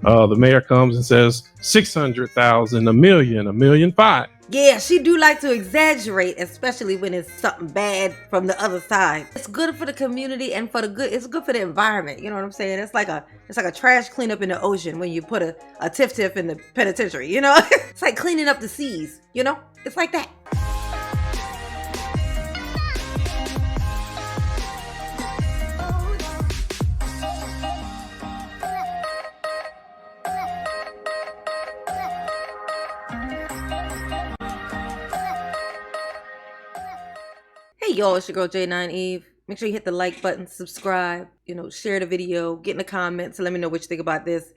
The mayor comes and says 600,000, a million, a million five. Yeah, she do like to exaggerate, especially when it's something bad from the other side. It's good for the community and for the good. It's good for the environment. You know what I'm saying? It's like a trash cleanup in the ocean when you put a tiff in the penitentiary. You know, it's like cleaning up the seas. You know, it's like that. Hey y'all, it's your girl J9 Eve. Make sure you hit the like button, subscribe, share the video, get in the comments, and let me know what you think about this.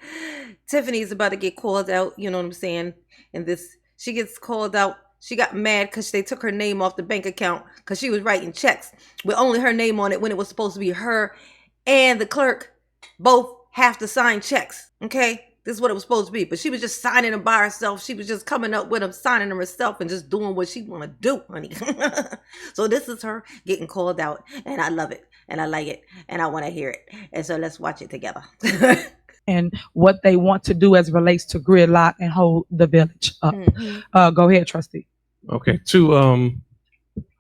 Tiffany's about to get called out, you know what I'm saying? And she gets called out. She got mad because they took her name off the bank account because she was writing checks with only her name on it when it was supposed to be her and the clerk both have to sign checks, okay? This is what it was supposed to be. But she was just signing them by herself. She was just coming up with them, signing them herself, and just doing what she want to do, honey. So this is her getting called out. And I love it. And I like it. And I want to hear it. And so let's watch it together. And what they want to do as it relates to gridlock and hold the village up. Mm-hmm. Go ahead, trustee. Okay, two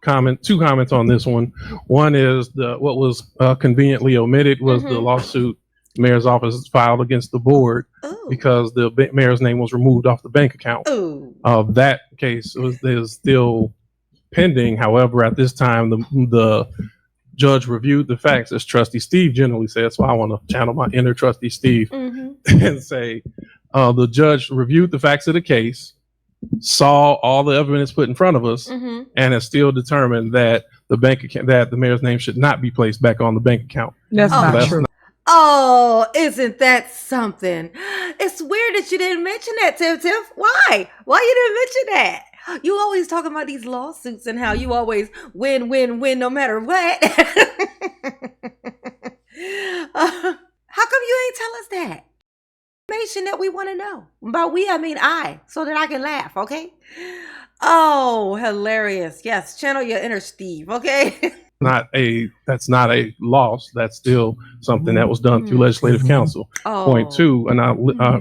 comments on this one. One is what was conveniently omitted was the lawsuit mayor's office filed against the board because the mayor's name was removed off the bank account. That case is still pending. However, at this time, the judge reviewed the facts, as Trustee Steve generally says. So I want to channel my inner Trustee Steve and say the judge reviewed the facts of the case, saw all the evidence put in front of us, and has still determined that the mayor's name should not be placed back on the bank account. That's not true. Oh, isn't that something? It's weird that you didn't mention that, Tiff. Why? Why you didn't mention that? You always talking about these lawsuits and how you always win no matter what. How come you ain't tell us that? Information that we want to know. By we, I mean I, so that I can laugh, okay? Oh, hilarious. Yes, channel your inner Steve, okay? That's not a loss. That's still something that was done through legislative council. Point two, and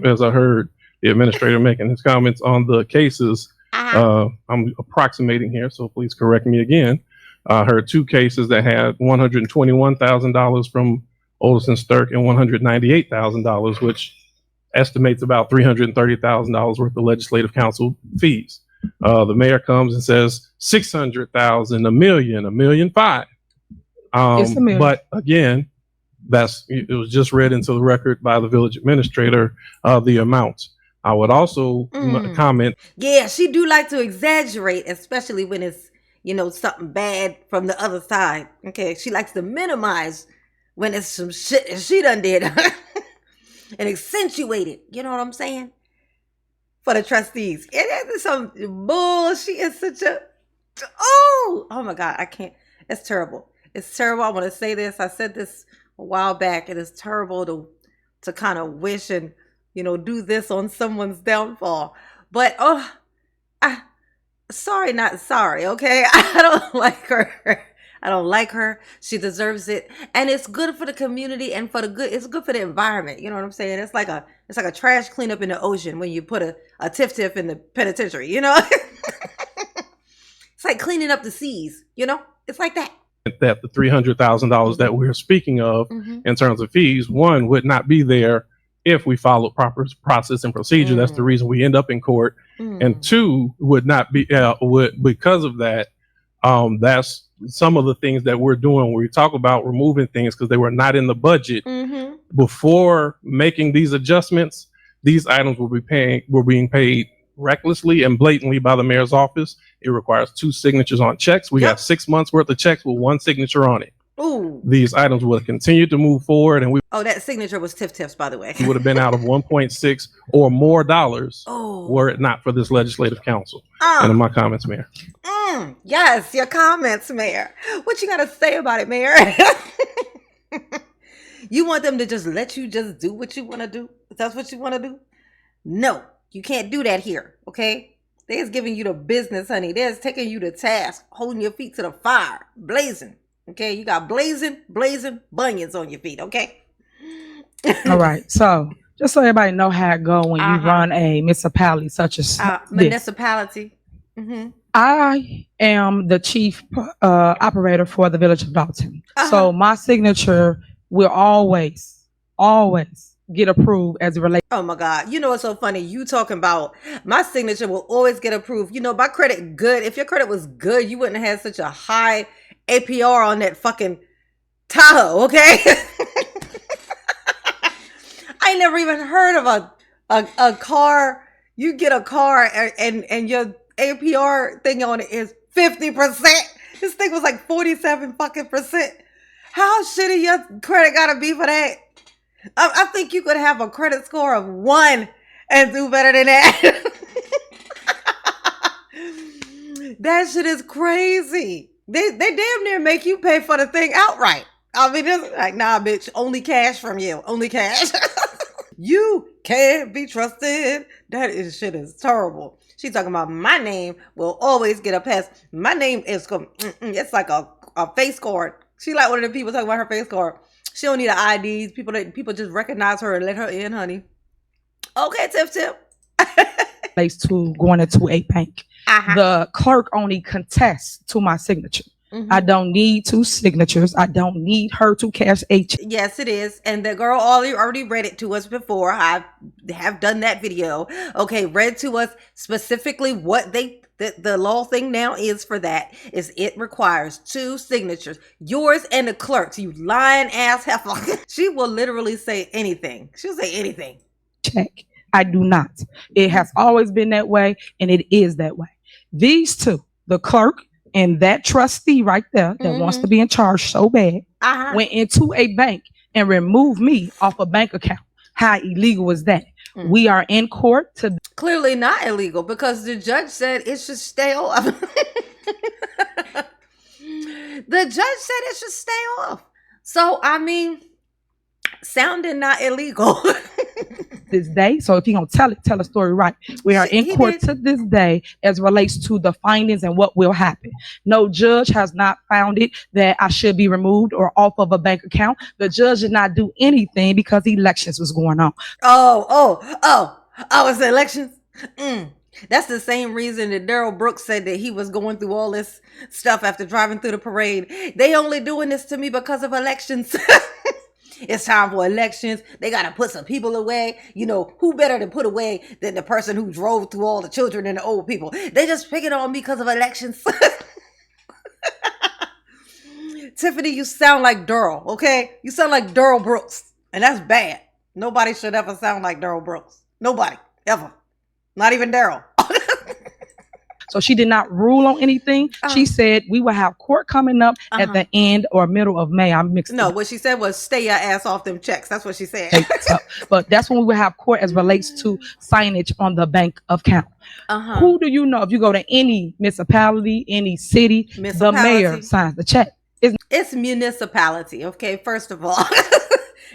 as I heard the administrator making his comments on the cases, I'm approximating here, so please correct me again. I heard two cases that had $121,000 from Olson Stirk and $198,000, which estimates about $330,000 worth of legislative council fees. The mayor comes and says 600,000, a million five. It's a million. But again, it was just read into the record by the village administrator, the amount. I would also comment. Yeah, she do like to exaggerate, especially when it's, something bad from the other side. Okay, she likes to minimize when it's some shit that she done did and accentuate it. You know what I'm saying? For the trustees. It is some bull. She is such a, oh my God, I can't. It's terrible. It's terrible. I want to say this. I said this a while back. It is terrible to kind of wish and, do this on someone's downfall. But, sorry, not sorry, okay? I don't like her. I don't like her. She deserves it. And it's good for the community and for the good. It's good for the environment. You know what I'm saying? It's like a trash cleanup in the ocean when you put a tiff in the penitentiary, It's like cleaning up the seas, It's like that. That the $300,000 that we're speaking of in terms of fees, one, would not be there if we follow proper process and procedure. That's the reason we end up in court. And two, would not be, because of that, that's some of the things that we're doing where we talk about removing things because they were not in the budget before making these adjustments. These items were being paid recklessly and blatantly by the mayor's office. It requires 2 signatures on checks. We got 6 months worth of checks with 1 signature on it. Ooh. These items would have continued to move forward, and that signature was Tiff's, by the way. We would have been out of 1.6 or more dollars were it not for this legislative council. And my comments, Mayor. Yes, your comments, Mayor. What you got to say about it, Mayor? You want them to just let you just do what you want to do? If that's what you want to do? No, you can't do that here, okay? They're giving you the business, honey. They're taking you to task, holding your feet to the fire, blazing. Okay, you got blazing bunions on your feet, okay? All right. So Just so everybody know how it go when you run a municipality such as municipality. I am the chief operator for the village of Dalton. So my signature will always get approved as it relates. Oh my God. You know what's so funny? You talking about my signature will always get approved. You know, my credit good. If your credit was good, you wouldn't have had such a high APR on that fucking Tahoe, okay? I ain't never even heard of a car. You get a car and your APR thing on it is 50%. This thing was like 47 fucking percent. How shitty your credit gotta be for that? I think you could have a credit score of 1 and do better than that. That shit is crazy. They damn near make you pay for the thing outright. I mean, it's like, nah, bitch, only cash from you. Only cash. You can't be trusted. Shit is terrible. She talking about my name will always get a pass. My name is, it's like a face card. She like one of the people talking about her face card. She don't need an ID. People just recognize her and let her in, honey. Okay, Tip. Place to going into a bank. The clerk only contests to my signature. I don't need 2 signatures. I don't need her to cash a check. Yes, it is. And the girl already read it to us before. I have done that video. Okay, read to us specifically what the law thing now is for that is it requires 2 signatures, yours and the clerk's. You lying ass heifer. She will literally say anything. She'll say anything. Check. I do not. It has always been that way, and it is that way. These 2, the clerk and that trustee right there that wants to be in charge so bad, went into a bank and removed me off a bank account. How illegal is that? We are in court to... Clearly not illegal because the judge said it should stay off. The judge said it should stay off. So, I mean, sounding not illegal. This day. So if you're going to tell a story right, we are in court to this day as relates to the findings and what will happen. No judge has not found it that I should be removed or off of a bank account. The judge did not do anything because elections was going on. It's the elections. That's the same reason that Daryl Brooks said that he was going through all this stuff after driving through the parade. They only doing this to me because of elections. It's time for elections. They got to put some people away. You know, who better to put away than the person who drove through all the children and the old people? They just picking on me because of elections. Tiffany, you sound like Daryl, okay? You sound like Daryl Brooks, and that's bad. Nobody should ever sound like Daryl Brooks. Nobody, ever. Not even Daryl. So she did not rule on anything. She said we will have court coming up at the end or middle of May. I mixed No, what she said was stay your ass off them checks. That's what she said. But that's when we will have court as relates to signage on the bank account. Who do you know? If you go to any municipality, any city, the mayor signs the check. It's municipality, okay? First of all,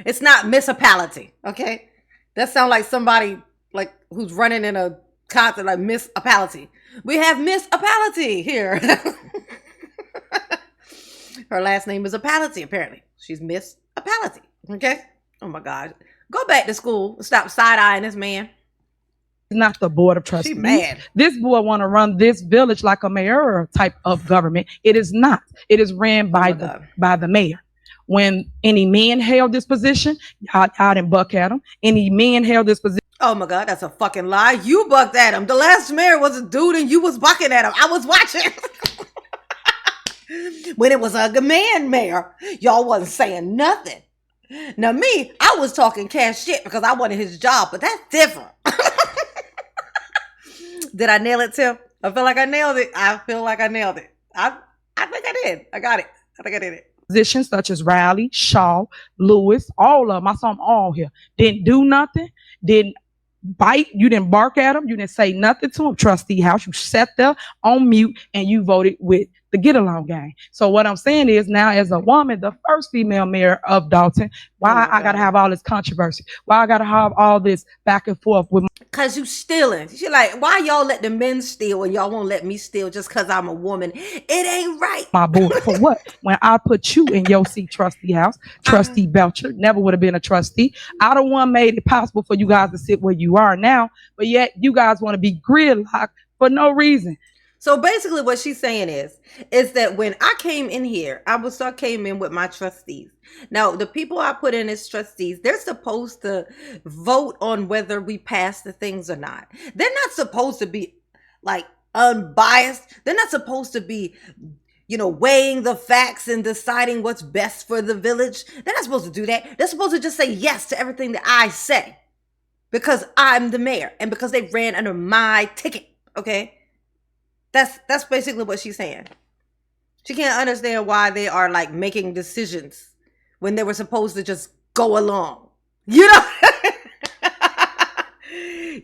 it's not municipality, okay? That sounds like somebody like who's running in a concert like municipality. We have Miss Apality here. Her last name is Apality, apparently. She's Miss Apality. Okay? Oh my God. Go back to school and stop side-eyeing this man. Not the board of trustees. She mad. This board want to run this village like a mayor type of government. It is not. It is ran by the mayor. When any man held this position, y'all didn't buck at him. Any man held this position. Oh my God, that's a fucking lie. You bucked at him. The last mayor was a dude and you was bucking at him. I was watching. When it was a man mayor, y'all wasn't saying nothing. Now me, I was talking cash shit because I wanted his job, but that's different. Did I nail it, Tim? I feel like I nailed it. I feel like I nailed it. I think I did. I got it. I think I did it. Positions such as Riley, Shaw, Lewis, all of them. I saw them all here. Didn't do nothing. Didn't bite. You didn't bark at them. You didn't say nothing to them. Trustee House. You sat there on mute and you voted with the get along gang. So what I'm saying is now as a woman, the first female mayor of Dalton, why I got to have all this controversy? Why I got to have all this back and forth with Cause you stealing. She like, why y'all let the men steal and y'all won't let me steal just cause I'm a woman? It ain't right. My boy, for what? When I put you in your seat, Trustee House, Trustee Belcher never would have been a trustee. I the one made it possible for you guys to sit where you are now, but yet you guys want to be gridlocked for no reason. So basically what she's saying is that when I came in here, I came in with my trustees. Now, the people I put in as trustees, they're supposed to vote on whether we pass the things or not. They're not supposed to be like unbiased. They're not supposed to be, weighing the facts and deciding what's best for the village. They're not supposed to do that. They're supposed to just say yes to everything that I say because I'm the mayor and because they ran under my ticket. Okay. That's basically what she's saying. She can't understand why they are like making decisions when they were supposed to just go along. You know?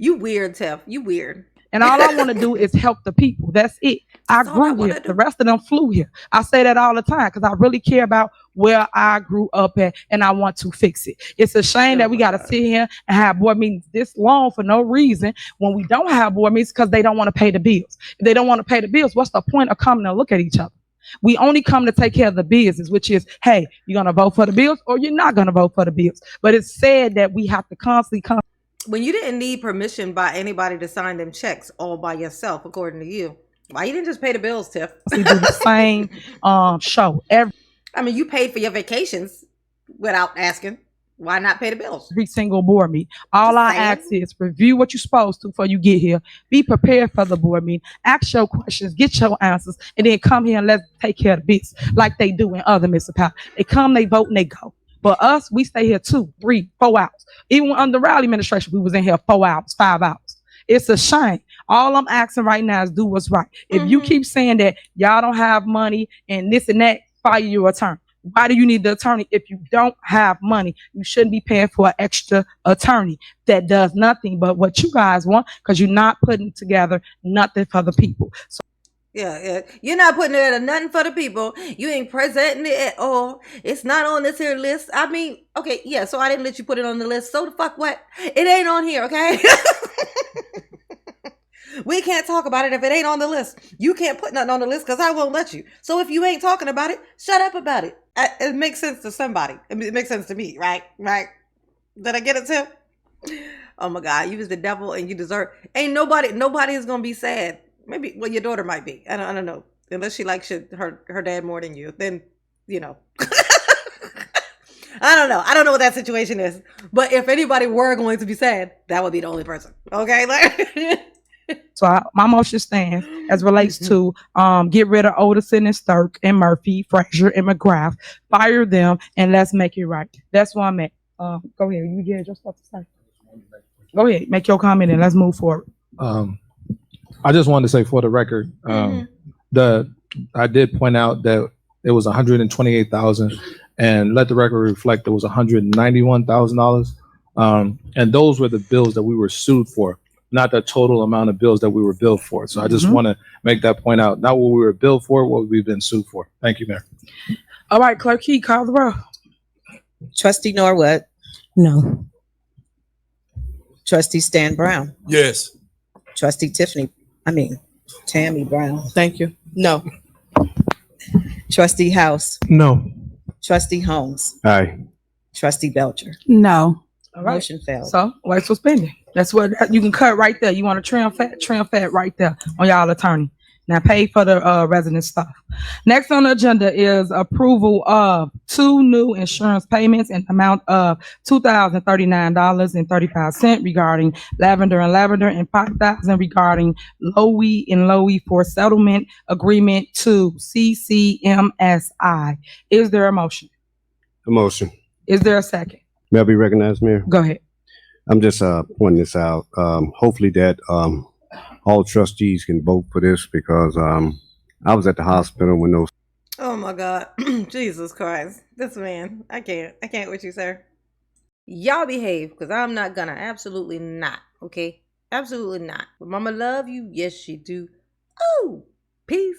You weird, Tiff. You weird. And all I want to do is help the people. That's it. I grew here. The rest of them flew here. I say that all the time because I really care about where I grew up at and I want to fix it. It's a shame that we got to sit here and have board meetings this long for no reason when we don't have board meetings because they don't want to pay the bills. If they don't want to pay the bills, what's the point of coming to look at each other? We only come to take care of the business, which is, hey, you're going to vote for the bills or you're not going to vote for the bills. But it's sad that we have to constantly come. When you didn't need permission by anybody to sign them checks all by yourself, according to you, why you didn't just pay the bills, Tiff? We do the same show. You paid for your vacations without asking. Why not pay the bills? Every single board meeting. All I ask is review what you're supposed to before you get here. Be prepared for the board meeting. Ask your questions, get your answers, and then come here and let's take care of the business like they do in other municipalities. They come, they vote, and they go. But us, we stay here 2, 3, 4 hours. Even under Raleigh administration, we was in here 4 hours, 5 hours. It's a shame. All I'm asking right now is do what's right. If you keep saying that y'all don't have money and this and that, fire your attorney. Why do you need the attorney? If you don't have money, you shouldn't be paying for an extra attorney that does nothing but what you guys want because you're not putting together nothing for the people. So yeah. You're not putting together nothing for the people. You ain't presenting it at all. It's not on this here list. Okay, yeah, so I didn't let you put it on the list. So the fuck what? It ain't on here, okay? We can't talk about it if it ain't on the list. You can't put nothing on the list because I won't let you. So if you ain't talking about it, shut up about it. It makes sense to somebody. It makes sense to me, right? Right? Did I get it, Tim? Oh my God, you was the devil and you deserve. Ain't nobody is gonna be sad. Maybe, well, your daughter might be. I don't know. Unless she likes her dad more than you, then I don't know. I don't know what that situation is. But if anybody were going to be sad, that would be the only person. Okay, So my motion stands as relates to get rid of Oderson and Sturk and Murphy, Frazier and McGrath, fire them, and let's make it right. That's where I'm at. Go ahead. You get your stuff to say. Go ahead. Make your comment and let's move forward. I just wanted to say for the record, I did point out that it was $128,000, and let the record reflect it was $191,000, and those were the bills that we were sued for, not the total amount of bills that we were billed for. So I just want to make that point out. Not what we were billed for, what we've been sued for. Thank you, Mayor. All right, Clerk Key, call the roll. Trustee Norwood. No. Trustee Stan Brown. Yes. Trustee Tammy Brown. Thank you. No. Trustee House. No. Trustee Holmes. Aye. Trustee Belcher. No. All right. Motion failed. So, wait for spending. That's what you can cut right there. You want to trim fat right there on y'all attorney. Now pay for the resident stuff. Next on the agenda is approval of 2 new insurance payments in the amount of $2,039.35 regarding Lavender and $5,000 regarding Lowy and Lowy for settlement agreement to CCMSI. Is there a motion? A motion. Is there a second? May I be recognized, Mayor? Go ahead. I'm just pointing this out. Hopefully that all trustees can vote for this because I was at the hospital when those. Oh my God. Jesus Christ. This man. I can't with you, sir. Y'all behave because I'm not gonna. Absolutely not. Okay? Absolutely not. But mama love you. Yes, she do. Oh, peace.